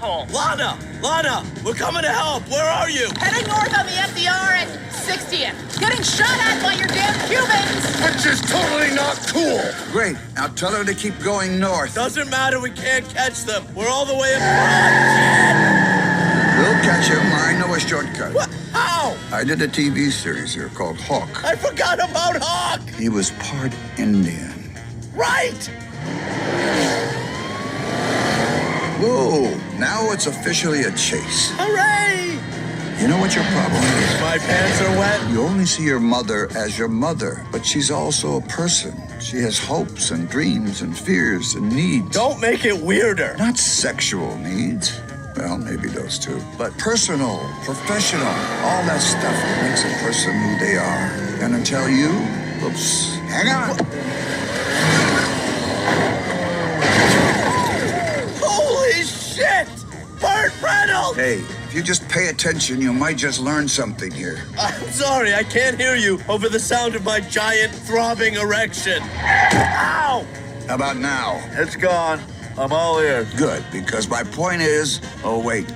hole. Lana, we're coming to help. Where are you? Heading north on the FDR at 60th. Getting shot at by your damn Cubans. Which is totally not cool. Great. Now tell her to keep going north. Doesn't matter. We can't catch them. We're all the way in front. We'll catch him. I know a shortcut. What? How? I did a TV series here called Hawk. I forgot about Hawk. He was part Indian. Right. Whoa. Now it's officially a chase. Hooray. You know what your problem is? My pants are wet. You only see your mother as your mother, but she's also a person. She has hopes and dreams and fears and needs. Don't make it weirder. Not sexual needs. Well, maybe those too. But personal, professional, all that stuff that makes a person who they are. And until you, oops, hang on. Holy shit! Burt Reynolds! Hey, if you just pay attention, you might just learn something here. I'm sorry, I can't hear you over the sound of my giant throbbing erection. Ow! How about now? It's gone. I'm all ears. Good, because my point is, oh wait,